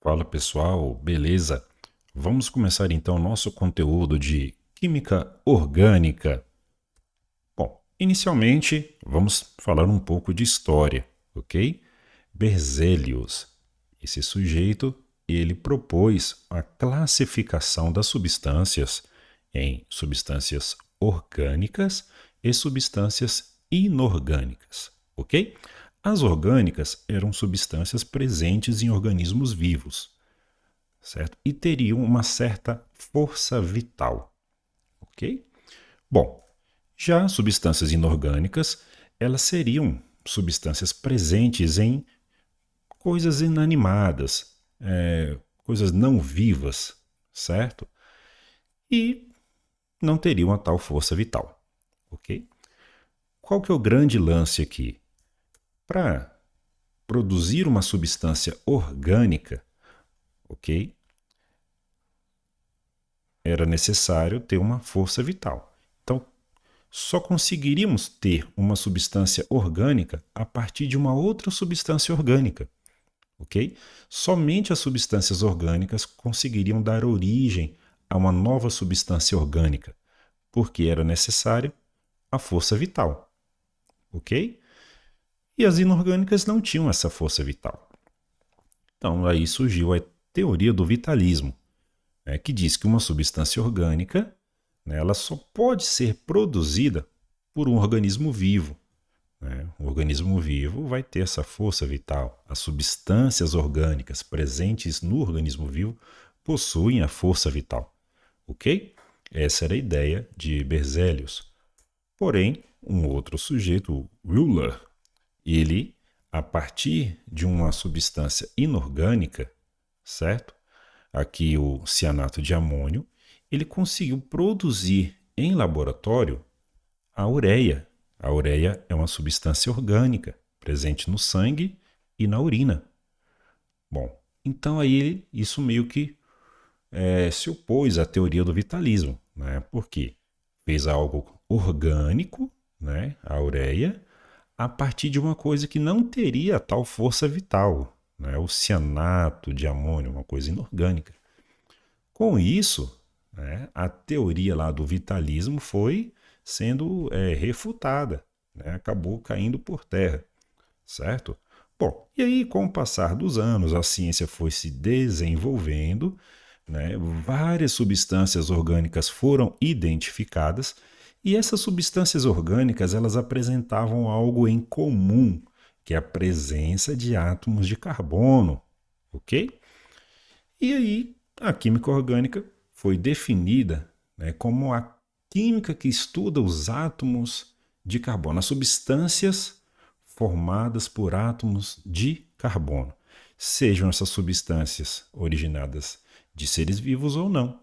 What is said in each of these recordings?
Fala pessoal, beleza? Vamos começar então nosso conteúdo de Química Orgânica. Bom, inicialmente vamos falar um pouco de história, ok? Berzelius, esse sujeito, ele propôs a classificação das substâncias em substâncias orgânicas e substâncias inorgânicas, ok? As orgânicas eram substâncias presentes em organismos vivos, certo? E teriam uma certa força vital, ok? Bom, já substâncias inorgânicas, elas seriam substâncias presentes em coisas inanimadas, coisas não vivas, certo? E não teriam a tal força vital, ok? Qual que é o grande lance aqui? Para produzir uma substância orgânica, ok? Era necessário ter uma força vital. Então, só conseguiríamos ter uma substância orgânica a partir de uma outra substância orgânica, ok? Somente as substâncias orgânicas conseguiriam dar origem a uma nova substância orgânica, porque era necessário a força vital, ok? E as inorgânicas não tinham essa força vital. Então, aí surgiu a teoria do vitalismo, que diz que uma substância orgânica, né, ela só pode ser produzida por um organismo vivo. Né? O organismo vivo vai ter essa força vital. As substâncias orgânicas presentes no organismo vivo possuem a força vital. Ok? Essa era a ideia de Berzelius. Porém, um outro sujeito, Wheeler, ele, a partir de uma substância inorgânica, certo? Aqui o cianato de amônio, ele conseguiu produzir em laboratório a ureia. A ureia é uma substância orgânica presente no sangue e na urina. Bom, então aí isso meio que se opôs à teoria do vitalismo, né? Porque fez algo orgânico, né? A ureia, a partir de uma coisa que não teria tal força vital, né? O cianato de amônio, uma coisa inorgânica. Com isso, né, a teoria lá do vitalismo foi sendo refutada, né, acabou caindo por terra, certo? Bom, e aí com o passar dos anos a ciência foi se desenvolvendo, né, várias substâncias orgânicas foram identificadas e essas substâncias orgânicas elas apresentavam algo em comum, que é a presença de átomos de carbono, ok? E aí, a química orgânica foi definida, né, como a química que estuda os átomos de carbono, as substâncias formadas por átomos de carbono, sejam essas substâncias originadas de seres vivos ou não.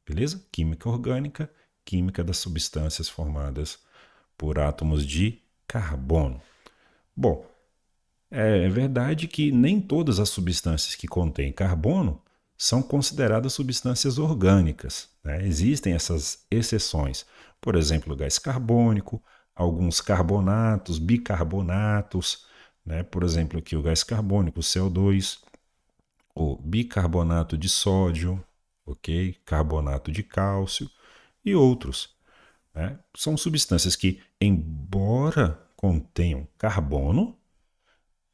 Beleza? Química orgânica, química das substâncias formadas por átomos de carbono. Bom, é verdade que nem todas as substâncias que contêm carbono são consideradas substâncias orgânicas, né? Existem essas exceções. Por exemplo, o gás carbônico, alguns carbonatos, bicarbonatos, né? Por exemplo, aqui o gás carbônico, o CO2, o bicarbonato de sódio, ok? Carbonato de cálcio e outros, né? São substâncias que, embora contenham carbono,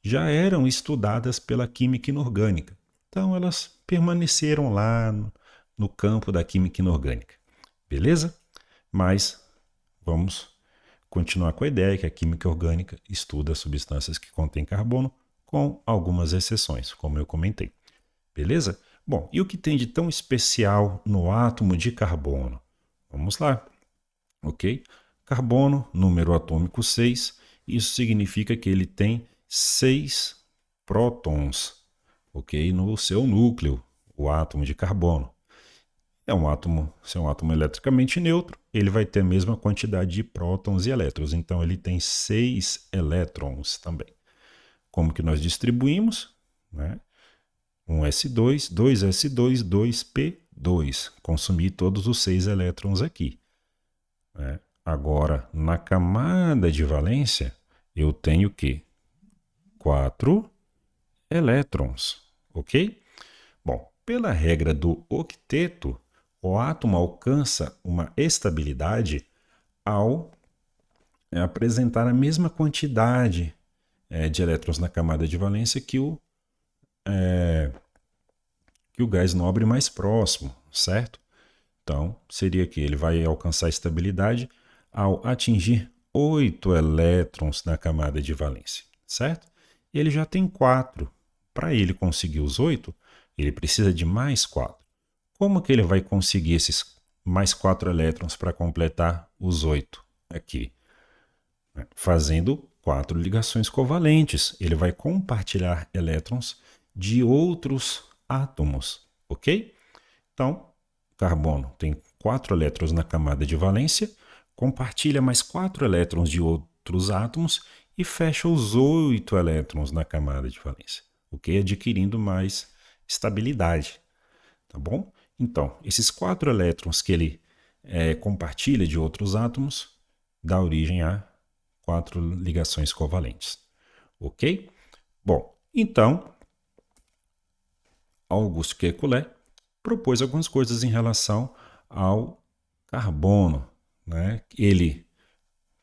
já eram estudadas pela química inorgânica. Então elas permaneceram lá no campo da química inorgânica. Beleza? Mas vamos continuar com a ideia que a química orgânica estuda substâncias que contêm carbono, com algumas exceções, como eu comentei. Beleza? Bom, e o que tem de tão especial no átomo de carbono? Vamos lá, ok? Carbono, número atômico 6, isso significa que ele tem 6 prótons, ok? No seu núcleo, o átomo de carbono. Se é um átomo eletricamente neutro, ele vai ter a mesma quantidade de prótons e elétrons, então ele tem 6 elétrons também. Como que nós distribuímos? Né? Um S2, 2S2, 2P2. Consumir todos os 6 elétrons aqui. Né? Agora, na camada de valência, eu tenho o quê? 4 elétrons, ok? pela regra do octeto, o átomo alcança uma estabilidade ao apresentar a mesma quantidade de elétrons na camada de valência que o gás nobre mais próximo, certo? Então, seria que ele vai alcançar estabilidade ao atingir 8 elétrons na camada de valência, certo? Ele já tem 4. Para ele conseguir os 8, ele precisa de mais 4. Como que ele vai conseguir esses mais 4 elétrons para completar os 8 aqui? Fazendo 4 ligações covalentes. Ele vai compartilhar elétrons de outros átomos, ok? Então, carbono tem 4 elétrons na camada de valência, compartilha mais 4 elétrons de outros átomos e fecha os 8 elétrons na camada de valência, ok? Adquirindo mais estabilidade, tá bom? Então, esses 4 elétrons que ele compartilha de outros átomos dá origem a 4 ligações covalentes, ok? Bom, então, Auguste Kekulé propôs algumas coisas em relação ao carbono, né? Ele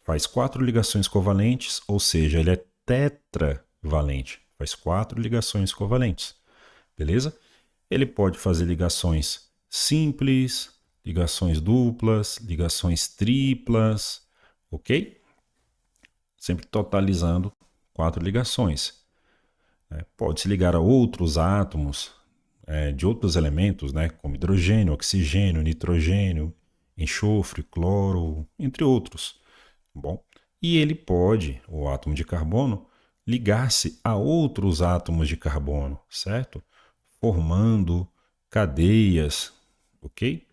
faz 4 ligações covalentes, ou seja, ele é tetravalente, faz 4 ligações covalentes, beleza? Ele pode fazer ligações simples, ligações duplas, ligações triplas, ok? Sempre totalizando 4 ligações. Pode-se ligar a outros átomos de outros elementos, né, como hidrogênio, oxigênio, nitrogênio, enxofre, cloro, entre outros. Bom, e ele pode, o átomo de carbono, ligar-se a outros átomos de carbono, certo? Formando cadeias, ok?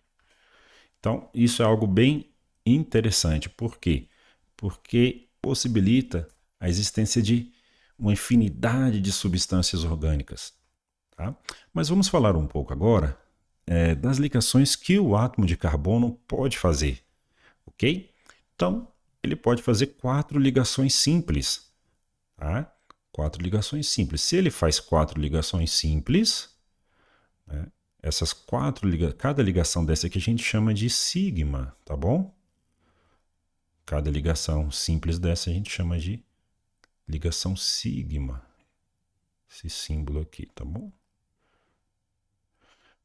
Então, isso é algo bem interessante. Por quê? Porque possibilita a existência de uma infinidade de substâncias orgânicas. Tá? Mas vamos falar um pouco agora das ligações que o átomo de carbono pode fazer, ok? Então, ele pode fazer 4 ligações simples, tá? 4 ligações simples. Se ele faz 4 ligações simples, né, cada ligação dessa aqui a gente chama de sigma, tá bom? Cada ligação simples dessa a gente chama de ligação sigma. Esse símbolo aqui, tá bom?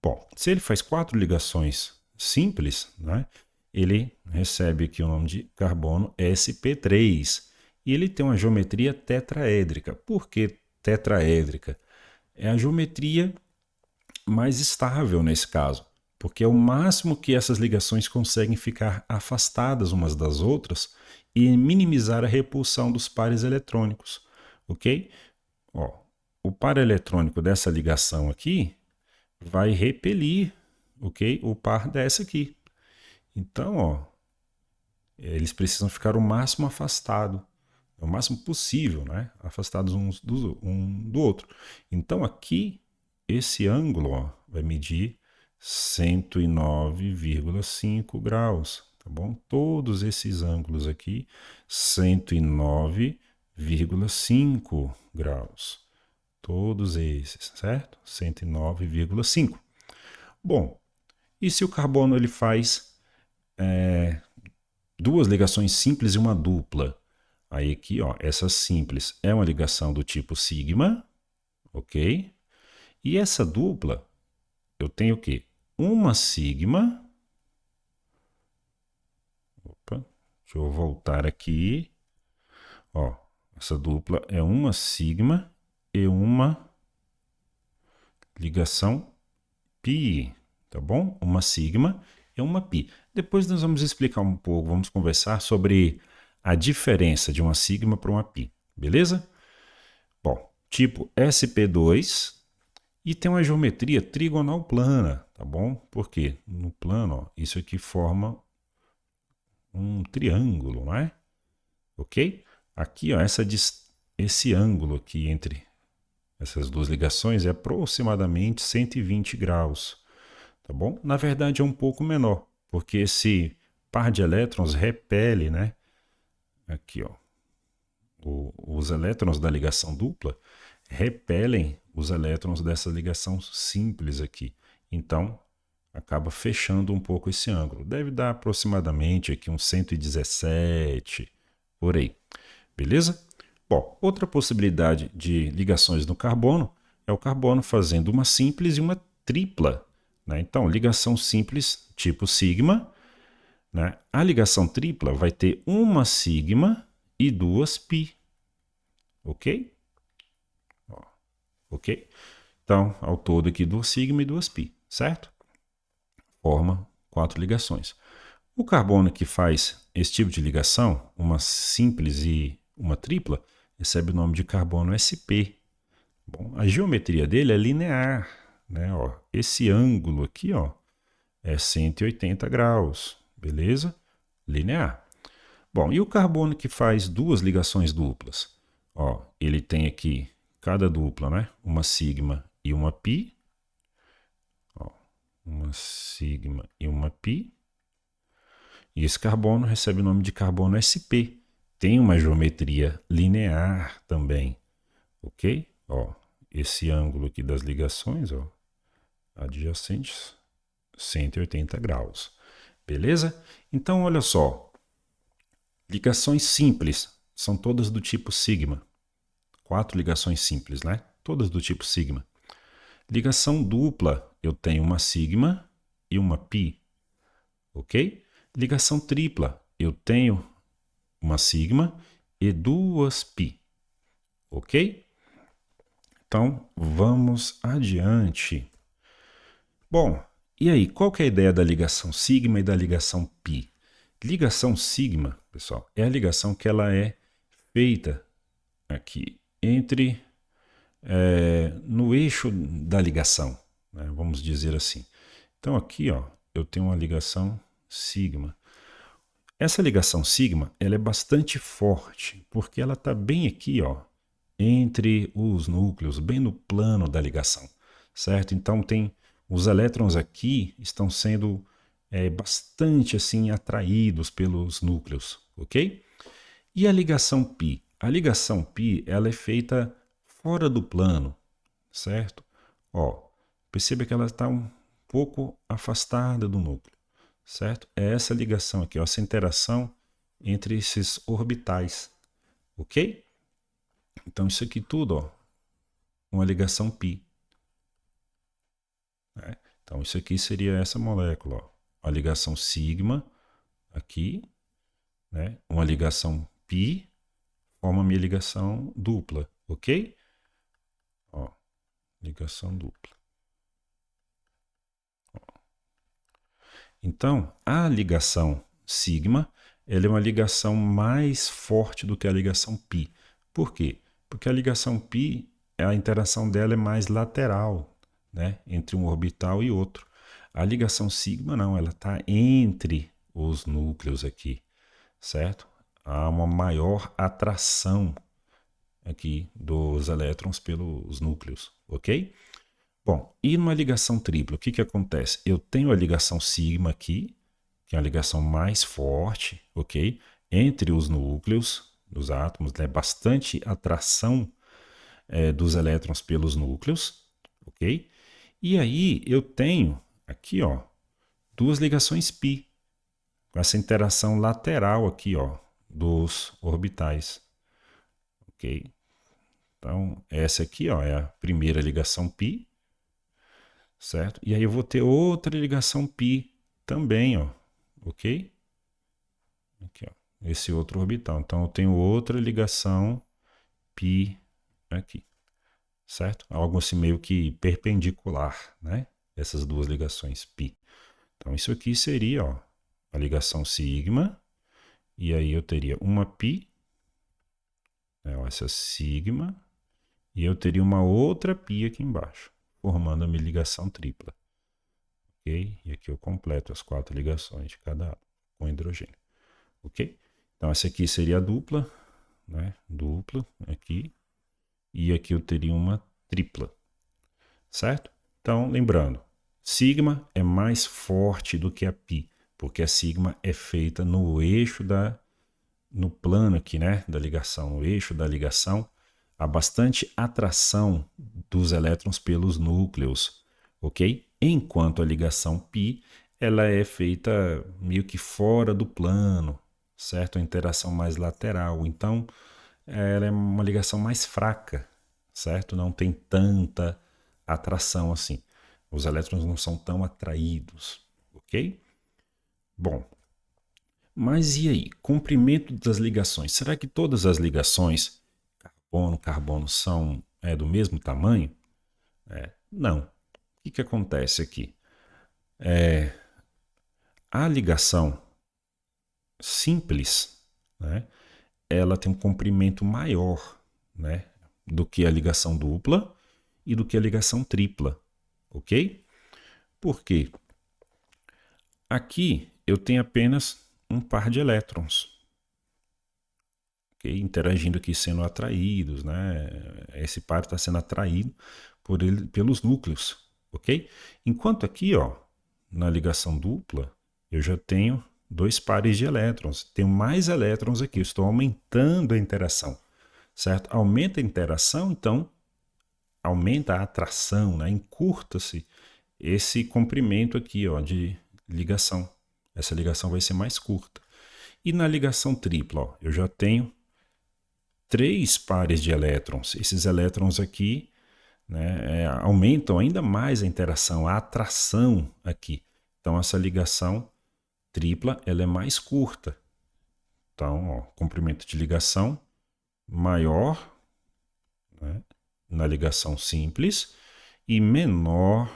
Bom, se ele faz 4 ligações simples, né, ele recebe aqui o nome de carbono sp3. E ele tem uma geometria tetraédrica. Por que tetraédrica? É a geometria mais estável nesse caso, porque é o máximo que essas ligações conseguem ficar afastadas umas das outras e minimizar a repulsão dos pares eletrônicos, ok? Ó, o par eletrônico dessa ligação aqui vai repelir, ok? O par dessa aqui. Então, ó, eles precisam ficar o máximo afastado, o máximo possível, né? Afastados um do outro. Então, aqui, esse ângulo ó, vai medir 109,5 graus, tá bom? Todos esses ângulos aqui, 109,5 graus. Todos esses, certo? 109,5. Bom, e se o carbono ele faz duas ligações simples e uma dupla? Aí aqui, ó, essa simples é uma ligação do tipo sigma, ok? E essa dupla, eu tenho o quê? Uma sigma. Opa, deixa eu voltar aqui. Ó, essa dupla é uma sigma e uma ligação π, tá bom? Uma sigma e uma π. Depois nós vamos explicar um pouco, vamos conversar sobre a diferença de uma sigma para uma π, beleza? Bom, tipo sp2 e tem uma geometria trigonal plana, tá bom? Porque no plano, ó, isso aqui forma um triângulo, não é? Ok? Aqui, ó, esse ângulo aqui entre essas duas ligações é aproximadamente 120 graus, tá bom? Na verdade é um pouco menor, porque esse par de elétrons repele, né? Aqui, ó, os elétrons da ligação dupla repelem os elétrons dessa ligação simples aqui. Então, acaba fechando um pouco esse ângulo. Deve dar aproximadamente aqui uns 117, por aí. Beleza? Bom, outra possibilidade de ligações no carbono é o carbono fazendo uma simples e uma tripla, né? Então, ligação simples tipo sigma, né? A ligação tripla vai ter uma sigma e duas pi. Ok? Ó, ok? Então, ao todo aqui, duas sigma e duas pi, certo? Forma 4 ligações. O carbono que faz esse tipo de ligação, uma simples e uma tripla, recebe o nome de carbono sp. Bom, a geometria dele é linear, né? Ó, esse ângulo aqui, ó, é 180 graus, beleza? Linear. Bom, e o carbono que faz duas ligações duplas? Ó, ele tem aqui cada dupla, né? Uma sigma e uma pi. Ó, uma sigma e uma pi. E esse carbono recebe o nome de carbono sp. Tem uma geometria linear também, ok? Ó, esse ângulo aqui das ligações, ó, adjacentes, 180 graus. Beleza? Então, olha só. Ligações simples são todas do tipo sigma. 4 ligações simples, né? Todas do tipo sigma. Ligação dupla, eu tenho uma sigma e uma pi, ok? Ligação tripla, eu tenho uma sigma e duas pi, ok? Então, vamos adiante. Bom, e aí, qual que é a ideia da ligação sigma e da ligação pi? Ligação sigma, pessoal, é a ligação que ela é feita aqui entre no eixo da ligação, né? Vamos dizer assim. Então aqui, ó, eu tenho uma ligação sigma. Essa ligação sigma, ela é bastante forte, porque ela está bem aqui, ó, entre os núcleos, bem no plano da ligação, certo? Então tem os elétrons aqui estão sendo bastante assim atraídos pelos núcleos, ok? E a ligação π? A ligação π, ela é feita fora do plano, certo? Ó, perceba que ela está um pouco afastada do núcleo, certo? É essa ligação aqui, ó, essa interação entre esses orbitais, ok? Então isso aqui tudo, ó, uma ligação π. Né? Então isso aqui seria essa molécula, ó, a ligação sigma aqui, né? Uma ligação π forma minha ligação dupla, ok? Ó, ligação dupla. Então, a ligação sigma, ela é uma ligação mais forte do que a ligação π. Por quê? Porque a ligação π, a interação dela é mais lateral, né, entre um orbital e outro. A ligação sigma não, ela está entre os núcleos aqui, certo? Há uma maior atração aqui dos elétrons pelos núcleos, ok? Bom, e numa ligação tripla, o que que acontece? Eu tenho a ligação sigma aqui, que é a ligação mais forte, ok? Entre os núcleos dos átomos, né? Bastante atração dos elétrons pelos núcleos, ok? E aí eu tenho aqui, ó, duas ligações π, com essa interação lateral aqui, ó, dos orbitais, ok? Então, essa aqui, ó, é a primeira ligação π, certo? E aí eu vou ter outra ligação π também, ó, ok? Aqui, ó, esse outro orbital. Então eu tenho outra ligação π aqui, certo? Algo assim meio que perpendicular, né? Essas duas ligações π. Então isso aqui seria, ó, a ligação sigma, e aí eu teria uma π, né, ó, essa sigma, e eu teria uma outra π aqui embaixo, formando a minha ligação tripla. Ok? E aqui eu completo as 4 ligações de cada átomo com hidrogênio. Ok? Então essa aqui seria a dupla, né? Dupla aqui. E aqui eu teria uma tripla. Certo? Então, lembrando, sigma é mais forte do que a π, porque a sigma é feita no eixo no plano aqui, né, da ligação, no eixo da ligação, há bastante atração dos elétrons pelos núcleos, ok? Enquanto a ligação π, ela é feita meio que fora do plano, certo? A interação mais lateral. Então, ela é uma ligação mais fraca, certo? Não tem tanta atração assim. Os elétrons não são tão atraídos, ok? Bom, mas e aí? Comprimento das ligações. Será que todas as ligações carbono-carbono são do mesmo tamanho? Não. O que acontece aqui? A ligação simples, né, ela tem um comprimento maior, né, do que a ligação dupla e do que a ligação tripla, ok? Por quê? Aqui eu tenho apenas um par de elétrons, okay? Interagindo aqui, sendo atraídos, né? Esse par está sendo atraído pelos núcleos, ok? Enquanto aqui, ó, na ligação dupla, eu já tenho dois pares de elétrons, tenho mais elétrons aqui, estou aumentando a interação, certo? Aumenta a interação, então aumenta a atração, né? Encurta-se esse comprimento aqui, ó, de ligação. Essa ligação vai ser mais curta. E na ligação tripla, ó, eu já tenho três pares de elétrons. Esses elétrons aqui, né, aumentam ainda mais a interação, a atração aqui. Então essa ligação tripla ela é mais curta. Então, ó, comprimento de ligação maior, né, na ligação simples e menor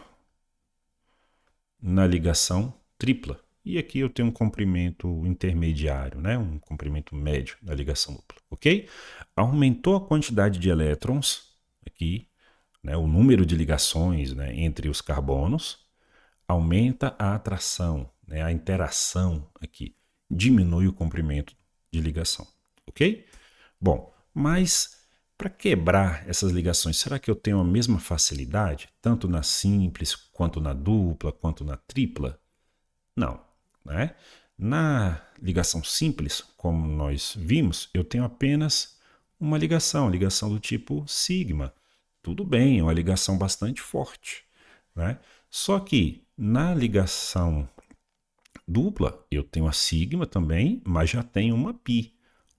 na ligação tripla. E aqui eu tenho um comprimento intermediário, né? Um comprimento médio da ligação dupla, ok? Aumentou a quantidade de elétrons aqui, né? O número de ligações, né, entre os carbonos, aumenta a atração, né? A interação aqui, diminui o comprimento de ligação, ok? Bom, mas para quebrar essas ligações, será que eu tenho a mesma facilidade, tanto na simples, quanto na dupla, quanto na tripla? Não, né? Na ligação simples, como nós vimos, eu tenho apenas uma ligação do tipo sigma. Tudo bem, é uma ligação bastante forte, né? Só que na ligação dupla, eu tenho a sigma também, mas já tenho uma π.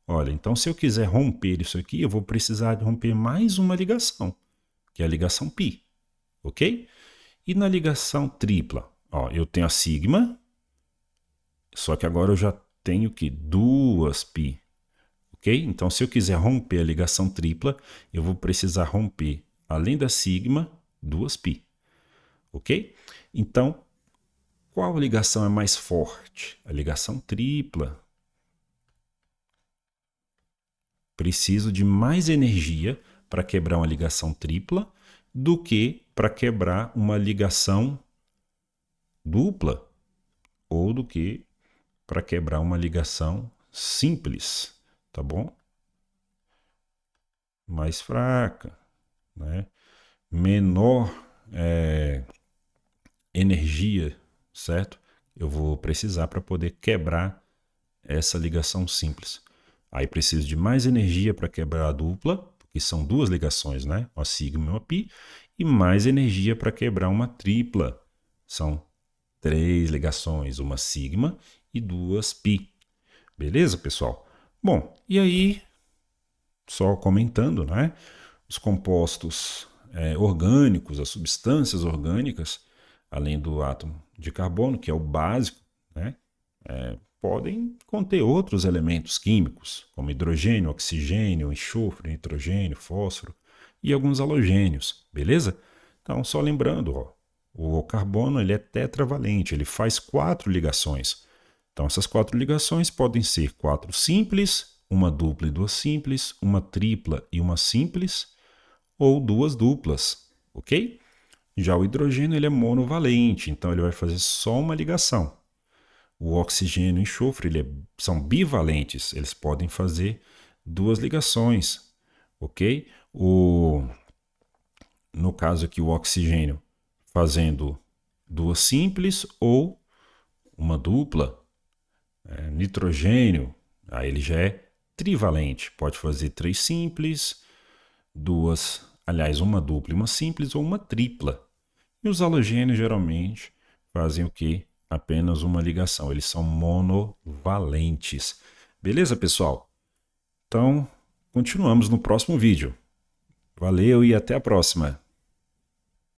Olha, então se eu quiser romper isso aqui, eu vou precisar de romper mais uma ligação, que é a ligação π, ok? E na ligação tripla, ó, eu tenho a sigma, só que agora eu já tenho que duas π, ok? Então se eu quiser romper a ligação tripla, eu vou precisar romper, além da sigma, duas π, ok? Então, qual ligação é mais forte? A ligação tripla. Preciso de mais energia para quebrar uma ligação tripla do que para quebrar uma ligação dupla ou do que para quebrar uma ligação simples, tá bom? Mais fraca, né? Menor energia, certo? Eu vou precisar para poder quebrar essa ligação simples. Aí preciso de mais energia para quebrar a dupla, porque são duas ligações, né? Uma sigma e uma π, e mais energia para quebrar uma tripla. São três ligações, uma sigma e duas π. Beleza, pessoal? Bom, e aí, só comentando, né? Os compostos orgânicos, as substâncias orgânicas, além do átomo de carbono, que é o básico, né? Podem conter outros elementos químicos, como hidrogênio, oxigênio, enxofre, nitrogênio, fósforo e alguns halogênios, beleza? Então, só lembrando, ó, o carbono ele é tetravalente, ele faz 4 ligações. Então, essas 4 ligações podem ser 4 simples, uma dupla e duas simples, uma tripla e uma simples, ou duas duplas, ok? Já o hidrogênio ele é monovalente, então ele vai fazer só uma ligação. O oxigênio e o enxofre são bivalentes, eles podem fazer duas ligações, ok? No caso aqui, o oxigênio fazendo duas simples ou uma dupla. Nitrogênio, aí ele já é trivalente, pode fazer três simples, uma dupla e uma simples ou uma tripla. E os halogênios geralmente fazem o quê? Apenas uma ligação. Eles são monovalentes. Beleza, pessoal? Então, continuamos no próximo vídeo. Valeu e até a próxima!